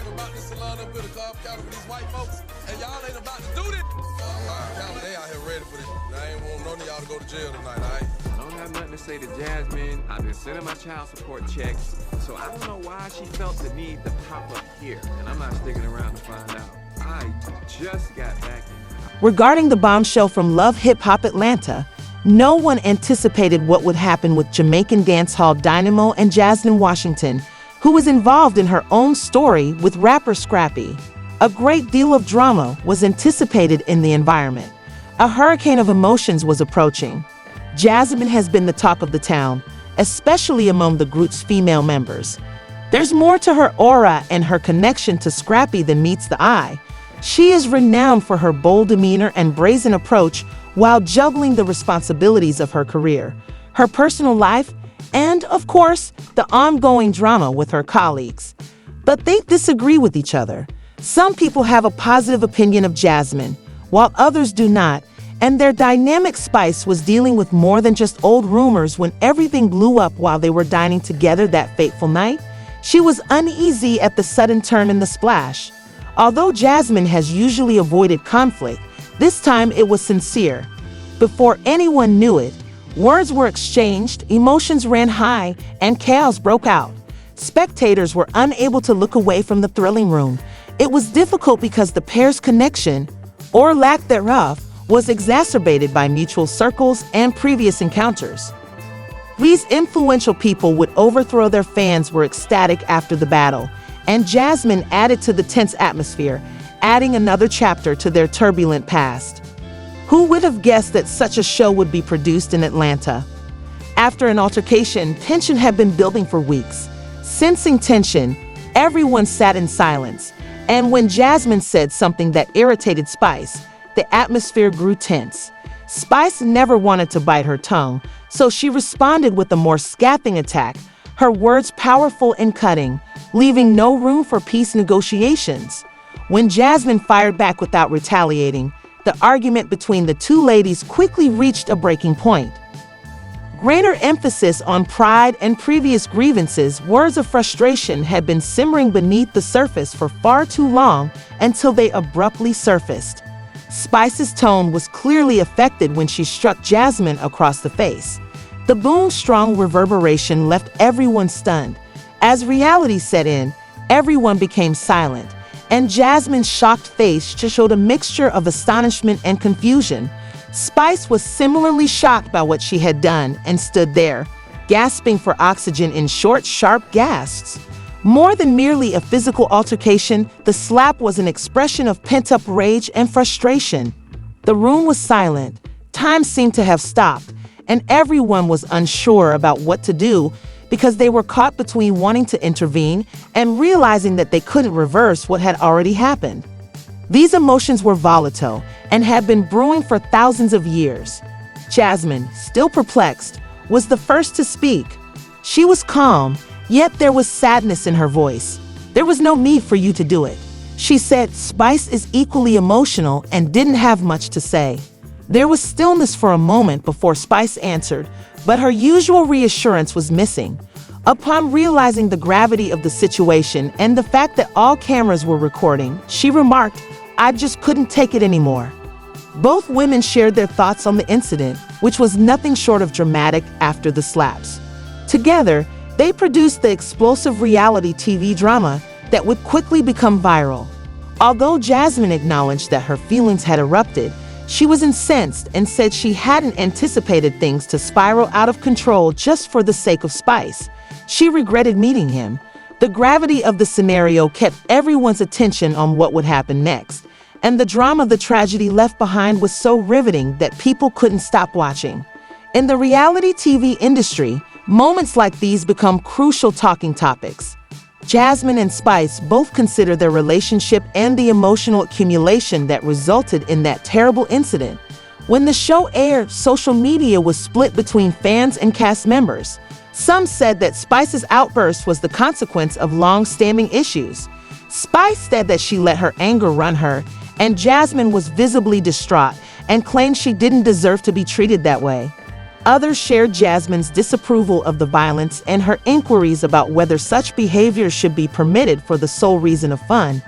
came about this salon up here to Cobb County with these white folks, and y'all ain't about to do this. Cobb County, they out here ready for this. I ain't want none of y'all to go to jail tonight, all right? I don't have nothing to say to Jasmine. I've been sending my child support checks, so I don't know why she felt the need to pop up here, and I'm not sticking around to find out. I just got back in. Regarding the bombshell from Love Hip Hop Atlanta, no one anticipated what would happen with Jamaican dancehall dynamo and Jasmine Washington, who was involved in her own story with rapper Scrappy. A great deal of drama was anticipated in the environment. A hurricane of emotions was approaching. Jasmine has been the talk of the town, especially among the group's female members. There's more to her aura and her connection to Scrappy than meets the eye. She is renowned for her bold demeanor and brazen approach while juggling the responsibilities of her career, her personal life, and, of course, the ongoing drama with her colleagues. But they disagree with each other. Some people have a positive opinion of Jasmine, while others do not, and their dynamic Spice was dealing with more than just old rumors when everything blew up while they were dining together that fateful night. She was uneasy at the sudden turn in the splash. Although Jasmine has usually avoided conflict, this time it was sincere. Before anyone knew it, words were exchanged, emotions ran high, and chaos broke out. Spectators were unable to look away from the thrilling room. It was difficult because the pair's connection, or lack thereof, was exacerbated by mutual circles and previous encounters. These influential people would overthrow their fans were ecstatic after the battle, and Jasmine added to the tense atmosphere, adding another chapter to their turbulent past. Who would have guessed that such a show would be produced in Atlanta? After an altercation, tension had been building for weeks. Sensing tension, everyone sat in silence, and when Jasmine said something that irritated Spice, the atmosphere grew tense. Spice never wanted to bite her tongue, so she responded with a more scathing attack, her words powerful and cutting, leaving no room for peace negotiations. When Jasmine fired back without retaliating, the argument between the two ladies quickly reached a breaking point. Greater emphasis on pride and previous grievances, words of frustration had been simmering beneath the surface for far too long until they abruptly surfaced. Spice's tone was clearly affected when she struck Jasmine across the face. The boom's strong reverberation left everyone stunned. As reality set in, everyone became silent, and Jasmine's shocked face showed a mixture of astonishment and confusion. Spice was similarly shocked by what she had done and stood there, gasping for oxygen in short, sharp gasps. More than merely a physical altercation, the slap was an expression of pent-up rage and frustration. The room was silent, time seemed to have stopped, and everyone was unsure about what to do because they were caught between wanting to intervene and realizing that they couldn't reverse what had already happened. These emotions were volatile and had been brewing for thousands of years. Jasmine, still perplexed, was the first to speak. She was calm, yet there was sadness in her voice. "There was no need for you to do it," she said. Spice is equally emotional and didn't have much to say. There was stillness for a moment before Spice answered, but her usual reassurance was missing. Upon realizing the gravity of the situation and the fact that all cameras were recording, she remarked, "I just couldn't take it anymore." Both women shared their thoughts on the incident, which was nothing short of dramatic after the slaps. Together, they produced the explosive reality TV drama that would quickly become viral. Although Jasmine acknowledged that her feelings had erupted, she was incensed and said she hadn't anticipated things to spiral out of control just for the sake of Spice. She regretted meeting him. The gravity of the scenario kept everyone's attention on what would happen next, and the drama the tragedy left behind was so riveting that people couldn't stop watching. In the reality TV industry, moments like these become crucial talking topics. Jasmine and Spice both consider their relationship and the emotional accumulation that resulted in that terrible incident. When the show aired, social media was split between fans and cast members. Some said that Spice's outburst was the consequence of long-standing issues. Spice said that she let her anger run her, and Jasmine was visibly distraught and claimed she didn't deserve to be treated that way. Others shared Jasmine's disapproval of the violence and her inquiries about whether such behavior should be permitted for the sole reason of fun.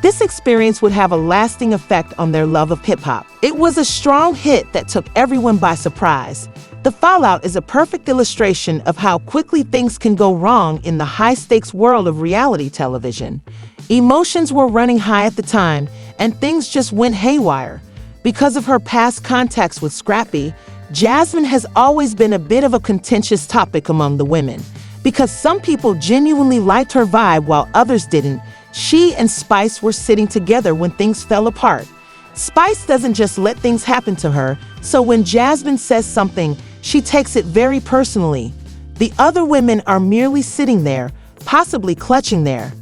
This experience would have a lasting effect on their love of hip-hop. It was a strong hit that took everyone by surprise. The fallout is a perfect illustration of how quickly things can go wrong in the high-stakes world of reality television. Emotions were running high at the time, and things just went haywire. Because of her past contacts with Scrappy, Jasmine has always been a bit of a contentious topic among the women. Because some people genuinely liked her vibe while others didn't, she and Spice were sitting together when things fell apart. Spice doesn't just let things happen to her, so when Jasmine says something, she takes it very personally. The other women are merely sitting there, possibly clutching there.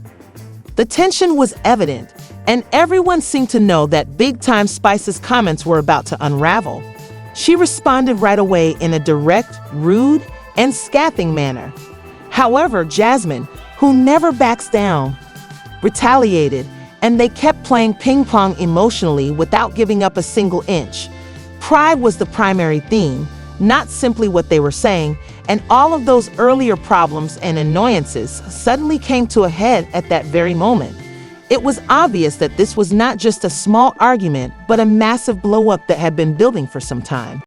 The tension was evident, and everyone seemed to know that big-time Spice's comments were about to unravel. She responded right away in a direct, rude, and scathing manner. However, Jasmine, who never backs down, retaliated, and they kept playing ping-pong emotionally without giving up a single inch. Pride was the primary theme, not simply what they were saying, and all of those earlier problems and annoyances suddenly came to a head at that very moment. It was obvious that this was not just a small argument, but a massive blow-up that had been building for some time.